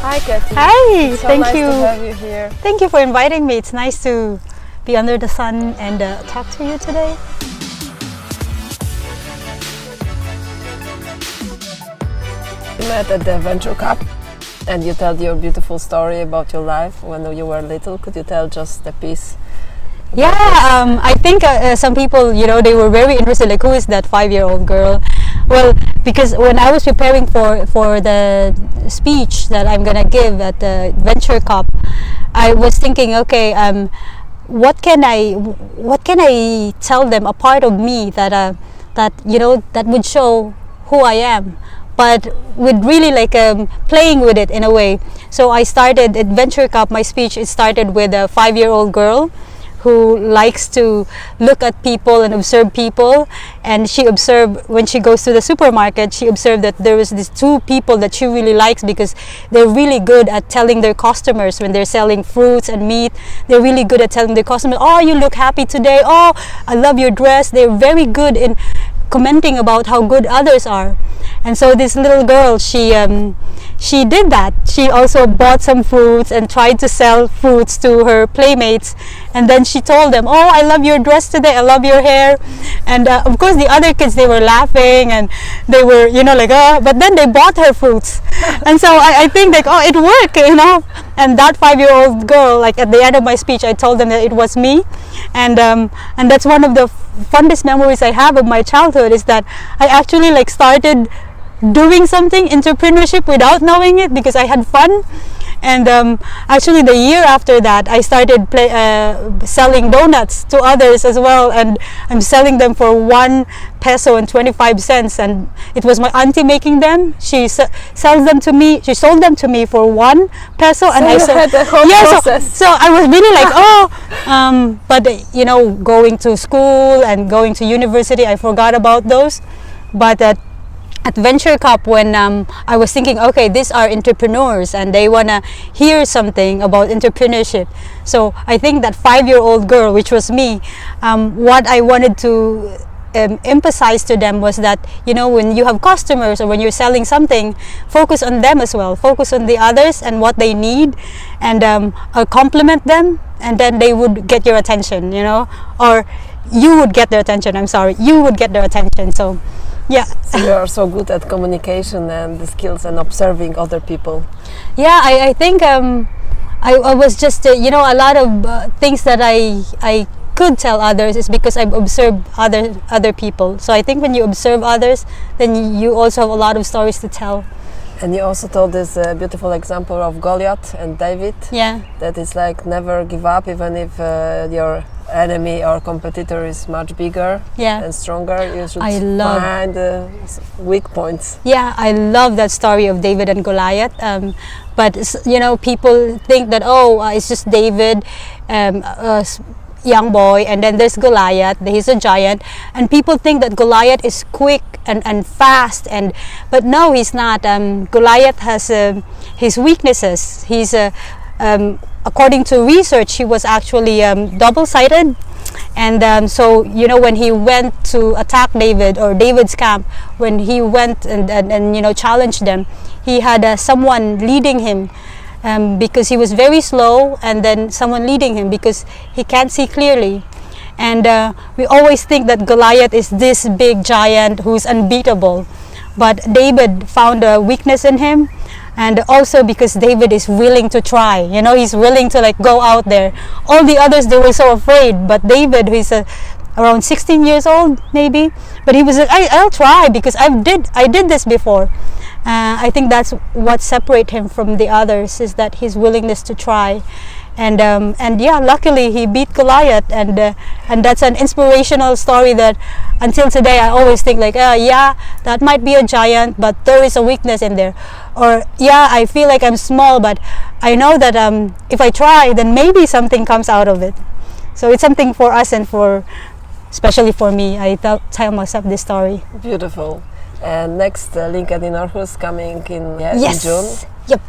Hi, Cathy. Hi, It's so thank nice you. to have you here. Thank you for inviting me. It's nice to be under the sun and talk to you today. We met at the Venture Cup and you told your beautiful story about your life when you were little. Could you tell just a piece? Yeah, I think some people, they were very interested, like, who is that 5-year-old girl? Well, because when I was preparing for the speech that I'm gonna give at the Venture Cup, I was thinking, okay, what can I tell them, a part of me that that would show who I am, but with really like playing with it in a way. So I started at Venture Cup. My speech, it started with a 5-year-old girl who likes to look at people and observe people, and she observed when she goes to the supermarket, she observed that there was these two people that she really likes because they're really good at telling their customers when they're selling fruits and meat. They're really good at telling their customers, oh, you look happy today, oh, I love your dress. They're very good in commenting about how good others are. And so this little girl, she did that. She also bought some fruits and tried to sell fruits to her playmates, and then she told them, oh, I love your dress today, I love your hair. And of course the other kids, they were laughing and they were like, oh, but then they bought her fruits. And so I think like, oh, it worked, and that 5-year-old girl, like at the end of my speech, I told them that it was me. And that's one of the fondest memories I have of my childhood, is that I actually like started doing something, entrepreneurship, without knowing it, because I had fun. And actually the year after that, I started selling donuts to others as well, and I'm selling them for 1 peso and 25 cents, and it was my auntie making them. She sold them to me for 1 peso, and I had the whole process. So I was really like, but going to school and going to university, I forgot about those. But at Venture Cup, when I was thinking, okay, these are entrepreneurs and they want to hear something about entrepreneurship. So I think that 5-year-old girl, which was me, what I wanted to emphasize to them was that, when you have customers or when you're selling something, focus on them as well. Focus on the others and what they need, and compliment them, and then they would get your attention, or you would get their attention. You would get their attention. So yeah. So you are so good at communication and the skills and observing other people. Yeah, I think I was just a lot of things that I could tell others is because I've observed other people. So I think when you observe others, then you also have a lot of stories to tell. And you also told this beautiful example of Goliath and David. Yeah. That is like never give up, even if your enemy or competitor is much bigger and stronger. You should find weak points. Yeah, I love that story of David and Goliath. But people think that it's just David, young boy, and then there's Goliath. He's a giant, and people think that Goliath is quick and fast, but no, he's not. Goliath has his weaknesses. He's according to research, he was actually double-sided, and so when he went to attack David or David's camp, when he went and challenged them, he had someone leading him. Because he was very slow, and then someone leading him because he can't see clearly. And we always think that Goliath is this big giant who's unbeatable, but David found a weakness in him, and also because David is willing to try. He's willing to go out there. All the others, they were so afraid, but David, who's around 16 years old maybe, but he was I'll try because I did this before. I think that's what separates him from the others, is that his willingness to try, and yeah, luckily he beat Goliath, and that's an inspirational story that until today I always think yeah, that might be a giant, but there is a weakness in there, or yeah, I feel like I'm small, but I know that if I try, then maybe something comes out of it. So it's something for us, and especially for me, I tell myself this story. Beautiful. And next, LinkedIn Aarhus coming in June. Yep.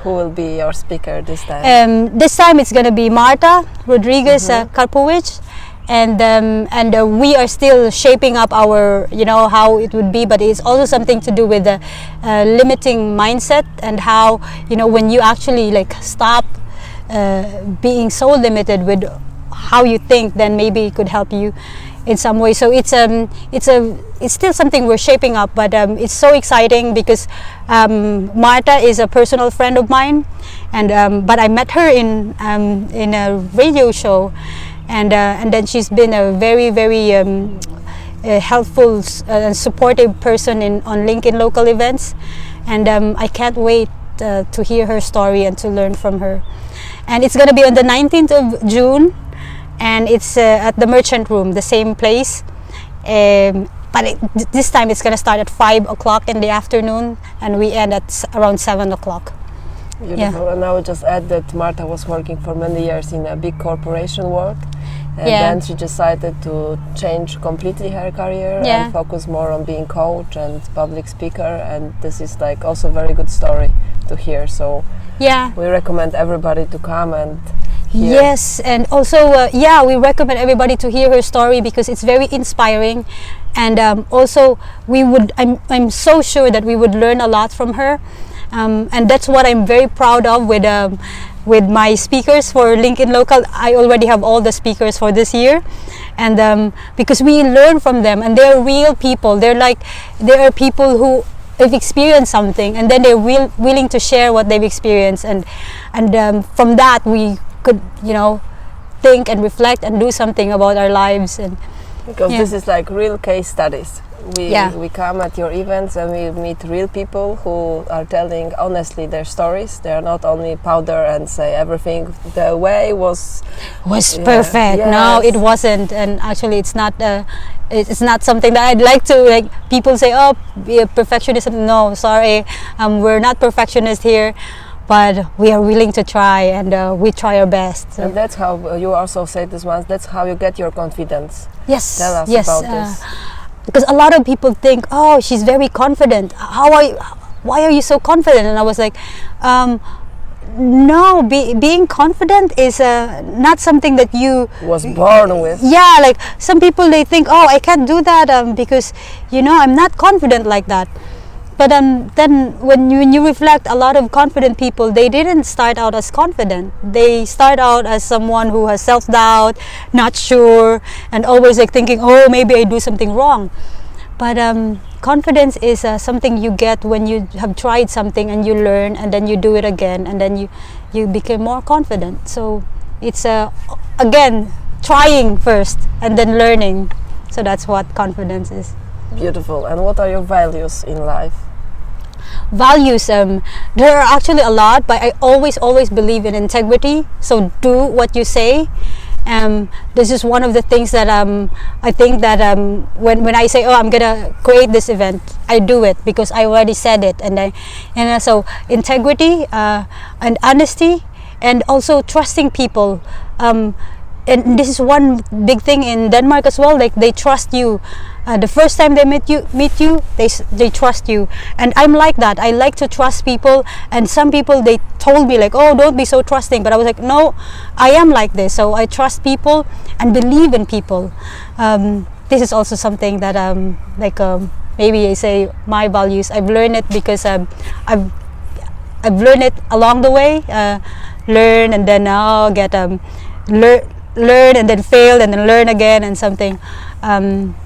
Who will be your speaker this time? This time it's going to be Marta Rodriguez Karpowicz, and we are still shaping up our, you know, how it would be, but it's also something to do with the limiting mindset, and how, you know, when you actually like stop being so limited with how you think, then maybe it could help you in some way. So it's still something we're shaping up, but it's so exciting because Marta is a personal friend of mine, and but I met her in a radio show, and then she's been a very helpful and supportive person on LinkedIn local events, and I can't wait to hear her story and to learn from her. And it's going to be on the 19th of June, and it's at the Merchant Room, the same place, but this time it's going to start at 5 o'clock in the afternoon, and we end at around 7 o'clock. Beautiful. And I would just add that Marta was working for many years in a big corporation world, and then she decided to change completely her career and focus more on being coach and public speaker, and this is like also a very good story to hear. So we recommend everybody to come and hear. Yes, and also we recommend everybody to hear her story because it's very inspiring, and also I'm so sure that we would learn a lot from her, and that's what I'm very proud of with my speakers for LinkedIn Local. I already have all the speakers for this year, and because we learn from them, and they're real people. They are people who have experienced something, and then they're willing to share what they've experienced, and from that we could, you know, think and reflect and do something about our lives. And because this is like real case studies. We come at your events and we meet real people who are telling honestly their stories. They are not only powder and say everything the way was perfect. Yes. No, it wasn't, and actually it's not something that I'd like to, like, people say, oh, be a perfectionist. No, sorry, we're not perfectionists here, but we are willing to try, and we try our best. So. And that's how you also said this once, that's how you get your confidence. Yes. Tell us about this. Because a lot of people think, oh, she's very confident. Why are you so confident? And I was like, no, being confident is not something that you was born with. Yeah, like some people, they think, oh, I can't do that because, you know, I'm not confident like that. But then when you reflect, a lot of confident people, they didn't start out as confident. They start out as someone who has self-doubt, not sure, and always like thinking, oh, maybe I do something wrong. But confidence is something you get when you have tried something and you learn, and then you do it again, and then you become more confident. So it's again, trying first and then learning. So that's what confidence is. Beautiful. And what are your values in life? Values, there are actually a lot, but I always believe in integrity. So do what you say. This is one of the things that I think that when I say, oh, I'm gonna create this event, I do it because I already said it, and so integrity and honesty, and also trusting people. And this is one big thing in Denmark as well. Like, they trust you. The first time they meet you, they trust you. And I'm like that. I like to trust people. And some people, they told me like, oh, don't be so trusting. But I was like, no, I am like this. So I trust people and believe in people. This is also something that maybe I say my values. I've learned it because I've learned it along the way. Learn and then now get learn and then fail and then learn again and something.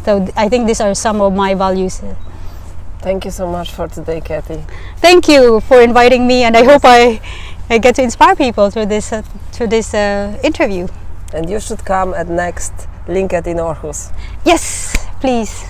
So I think these are some of my values. Thank you so much for today, Cathy. Thank you for inviting me, and I hope I get to inspire people through this interview. And you should come at next LinkedIn in Aarhus. Yes, please.